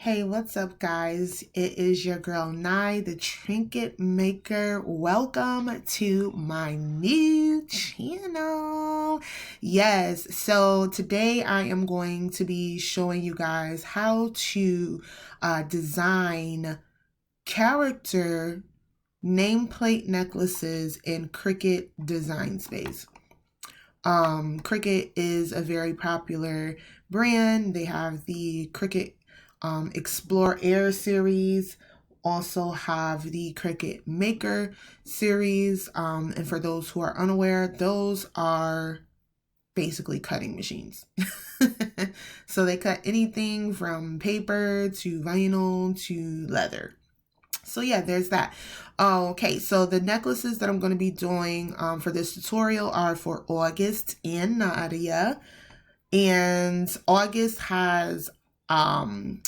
Hey, what's up, guys? It is your girl, Nye, the Trinket Maker. Welcome to my new channel. Yes, so today I am going to be showing you guys how to design character nameplate necklaces in Cricut Design Space. Cricut is a very popular brand. They have the Cricut Explore Air series, also have the Cricut Maker series. And for those who are unaware, those are basically cutting machines. So they cut anything from paper to vinyl to leather. So yeah, there's that. Okay, so the necklaces that I'm going to be doing for this tutorial are for August and Nadia. And August has an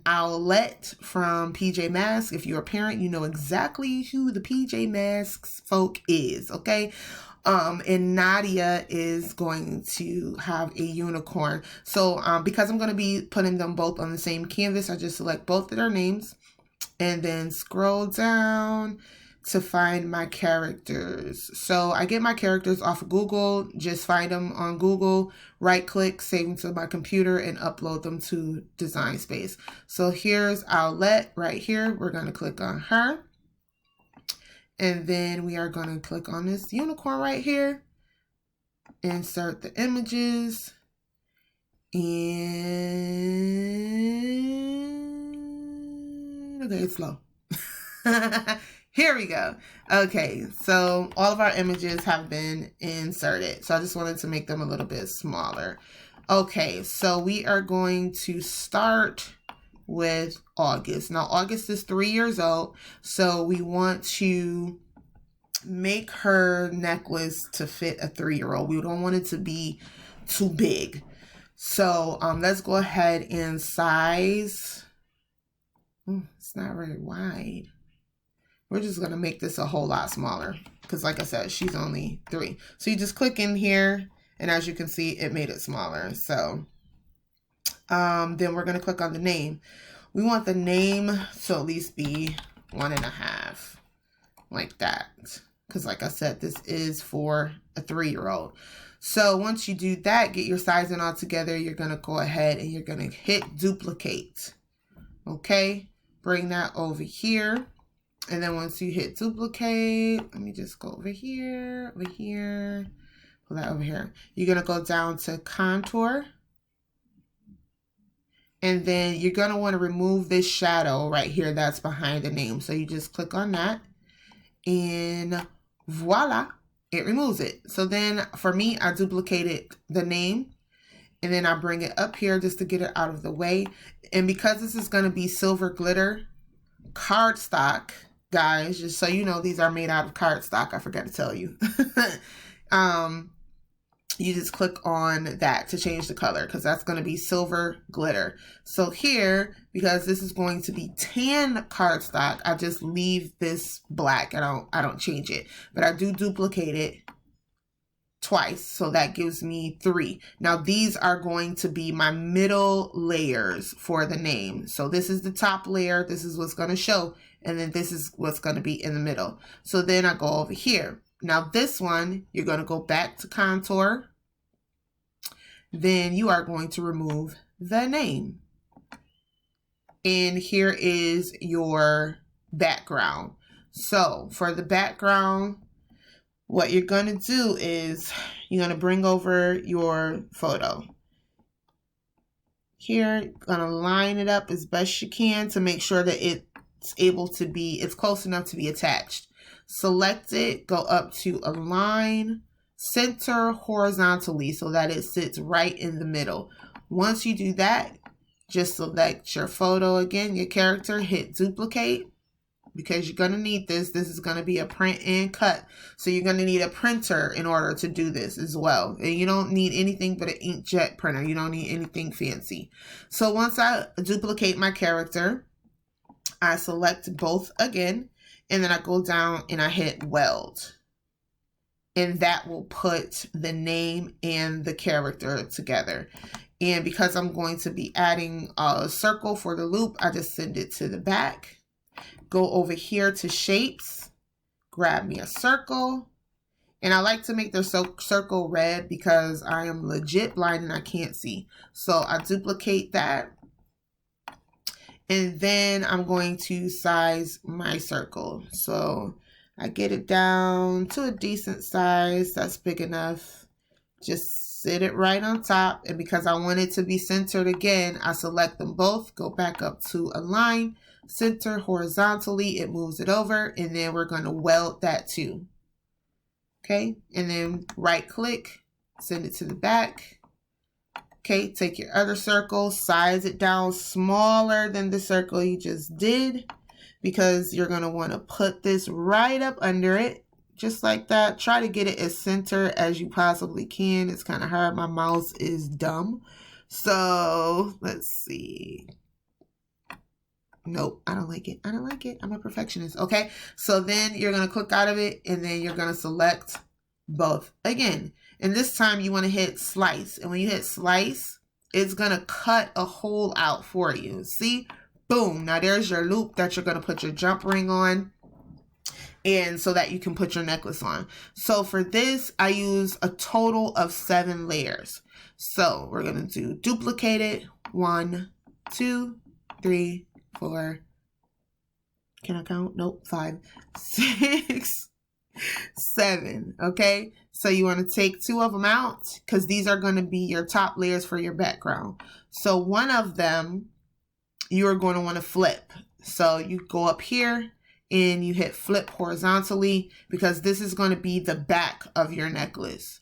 owlet from PJ Masks. If you're a parent, you know exactly who the PJ Masks folk is, okay? And Nadia is going to have a unicorn. So because I'm going to be putting them both on the same canvas, I just select both of their names and then scroll down to find my characters. So I get my characters off of Google, just find them on Google, right click, save them to my computer and upload them to Design Space. So here's Owlet right here. We're going to click on her. And then we are going to click on this unicorn right here. Insert the images. And okay, it's slow. Here we go. Okay, so all of our images have been inserted. So I just wanted to make them a little bit smaller. Okay, so we are going to start with August. Now, August is 3 years old, so we want to make her necklace to fit a 3-year-old. We don't want it to be too big. So let's go ahead and size. It's not very wide. We're just going to make this a whole lot smaller because, like I said, she's only 3. So you just click in here, and as you can see, it made it smaller. So then we're going to click on the name. We want the name to at least be 1.5, like that. Because, like I said, this is for a 3-year-old. So once you do that, get your sizing all together, you're going to go ahead and you're going to hit duplicate. Okay, bring that over here. And then once you hit duplicate, let me just go over here, pull that over here. You're going to go down to contour. And then you're going to want to remove this shadow right here that's behind the name. So you just click on that and voila, it removes it. So then for me, I duplicated the name and then I bring it up here just to get it out of the way. And because this is going to be silver glitter cardstock, guys, just so you know, these are made out of cardstock. I forgot to tell you. You just click on that to change the color because that's going to be silver glitter. So here, because this is going to be tan cardstock, I just leave this black. I don't change it, but I do duplicate it twice. So that gives me 3. Now these are going to be my middle layers for the name. So this is the top layer. This is what's going to show. And then this is what's going to be in the middle. So then I go over here. Now this one, you're going to go back to contour. Then you are going to remove the name. And here is your background. So for the background, what you're going to do is you're going to bring over your photo. Here, going to line it up as best you can to make sure that it's close enough to be attached. Select it, go up to align, center horizontally so that it sits right in the middle. Once you do that, just select your photo again, your character, hit duplicate because you're going to need this. This is going to be a print and cut. So you're going to need a printer in order to do this as well. And you don't need anything but an inkjet printer. You don't need anything fancy. So once I duplicate my character, I select both again, and then I go down and I hit weld. And that will put the name and the character together. And because I'm going to be adding a circle for the loop, I just send it to the back. Go over here to shapes, grab me a circle. And I like to make the circle red because I am legit blind and I can't see. So I duplicate that. And then I'm going to size my circle. So I get it down to a decent size. That's big enough. Just sit it right on top. And because I want it to be centered again, I select them both, go back up to align, center horizontally, it moves it over, and then we're going to weld that too. Okay, and then right click, send it to the back. Okay, take your other circle, size it down smaller than the circle you just did, because you're going to want to put this right up under it. Just like that. Try to get it as center as you possibly can. It's kind of hard. My mouse is dumb. So let's see. Nope, I don't like it. I don't like it. I'm a perfectionist. Okay, so then you're going to click out of it and then you're going to select both again. And this time you want to hit slice. And when you hit slice, it's going to cut a hole out for you. See? Boom. Now there's your loop that you're going to put your jump ring on. And so that you can put your necklace on. So for this, I use a total of 7 layers. So we're going to do duplicate it. 1, 2, 3, 4. Can I count? Nope. 5, 6, 7. Okay. So you want to take 2 of them out because these are going to be your top layers for your background. So one of them you're going to want to flip. So you go up here and you hit flip horizontally because this is going to be the back of your necklace.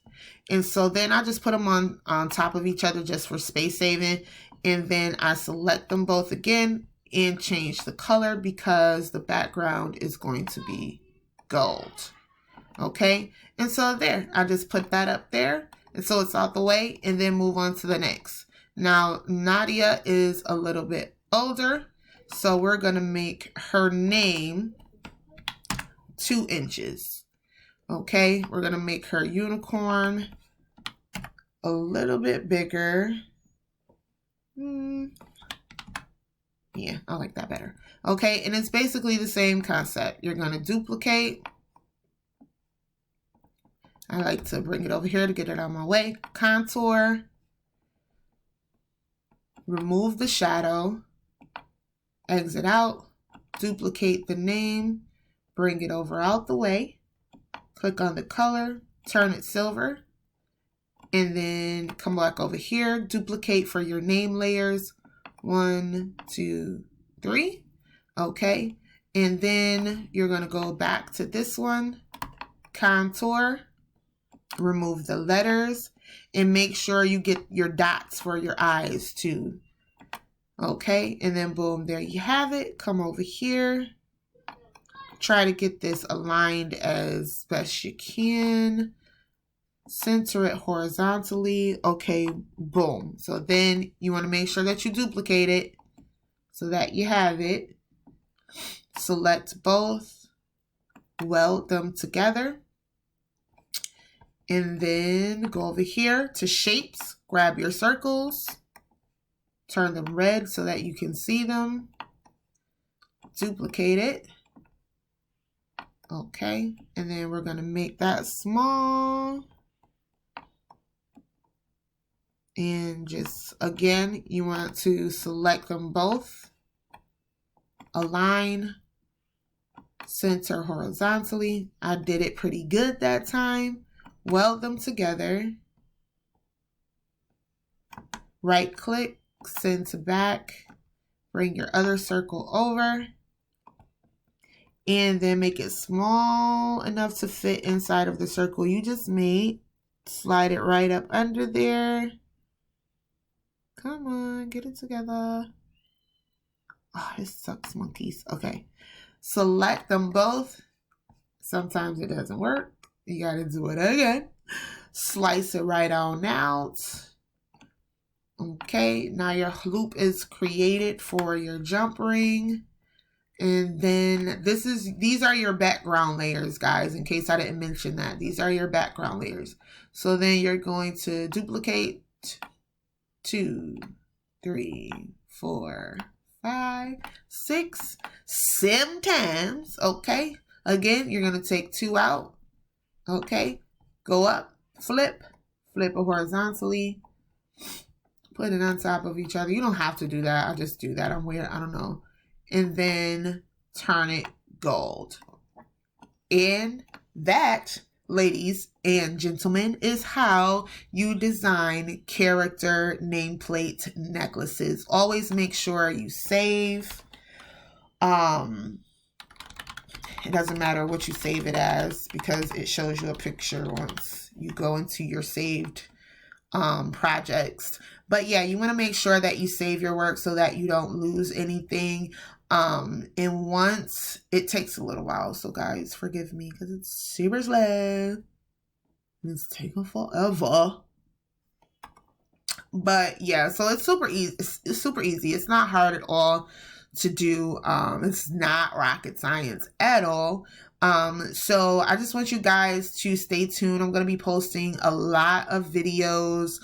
And so then I just put them on top of each other just for space saving. And then I select them both again and change the color because the background is going to be gold. Okay. And so there, I just put that up there. And so it's out the way and then move on to the next. Now, Nadia is a little bit older. So we're going to make her name 2 inches. Okay, we're going to make her unicorn a little bit bigger. Yeah, I like that better. Okay, and it's basically the same concept. You're going to duplicate. I like to bring it over here to get it out of my way. Contour. Remove the shadow. Exit out, duplicate the name, bring it over out the way, click on the color, turn it silver, and then come back over here, duplicate for your name layers, 1, 2, 3, okay, and then you're going to go back to this one, contour, remove the letters, and make sure you get your dots for your eyes too. Okay, and then boom, there you have it. Come over here. Try to get this aligned as best you can. Center it horizontally. Okay, boom. So then you want to make sure that you duplicate it so that you have it. Select both. Weld them together. And then go over here to shapes. Grab your circles. Turn them red so that you can see them. Duplicate it. Okay, and then we're going to make that small. And just, again, you want to select them both. Align. Center horizontally. I did it pretty good that time. Weld them together. Right click. Send to back, bring your other circle over, and then make it small enough to fit inside of the circle you just made. Slide it right up under there. Come on, get it together. Oh, this sucks, monkeys. Okay, select them both. Sometimes it doesn't work. You gotta do it again. Slice it right on out. Okay, now your loop is created for your jump ring. And then these are your background layers, guys, in case I didn't mention that. These are your background layers. So then you're going to duplicate 2, 3, 4, 5, 6, 7 times. Okay. Again, you're going to take 2 out. Okay. Go up, flip it horizontally, put it on top of each other. You don't have to do that. I just do that. I'm weird. I don't know. And then turn it gold. And that, ladies and gentlemen, is how you design character nameplate necklaces. Always make sure you save. It doesn't matter what you save it as because it shows you a picture once you go into your saved projects. But yeah, you want to make sure that you save your work so that you don't lose anything. And once, it takes a little while, so guys, forgive me because it's super slow. It's taking forever. But yeah, so it's super easy. It's super easy. It's not hard at all to do. It's not rocket science at all. So I just want you guys to stay tuned. I'm going to be posting a lot of videos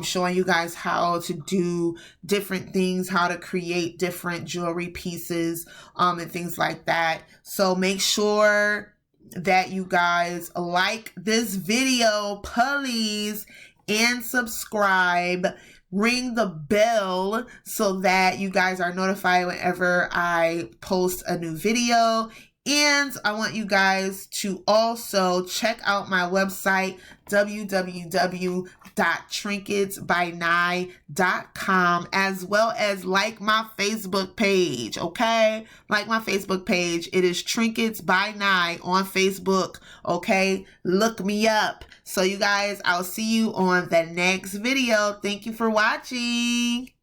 showing you guys how to do different things, how to create different jewelry pieces and things like that. So make sure that you guys like this video, please, and subscribe. Ring the bell so that you guys are notified whenever I post a new video. And I want you guys to also check out my website, www.trinketsbynai.com, as well as like my Facebook page, okay? Like my Facebook page. It is Trinkets by Nai on Facebook, okay? Look me up. So you guys, I'll see you on the next video. Thank you for watching.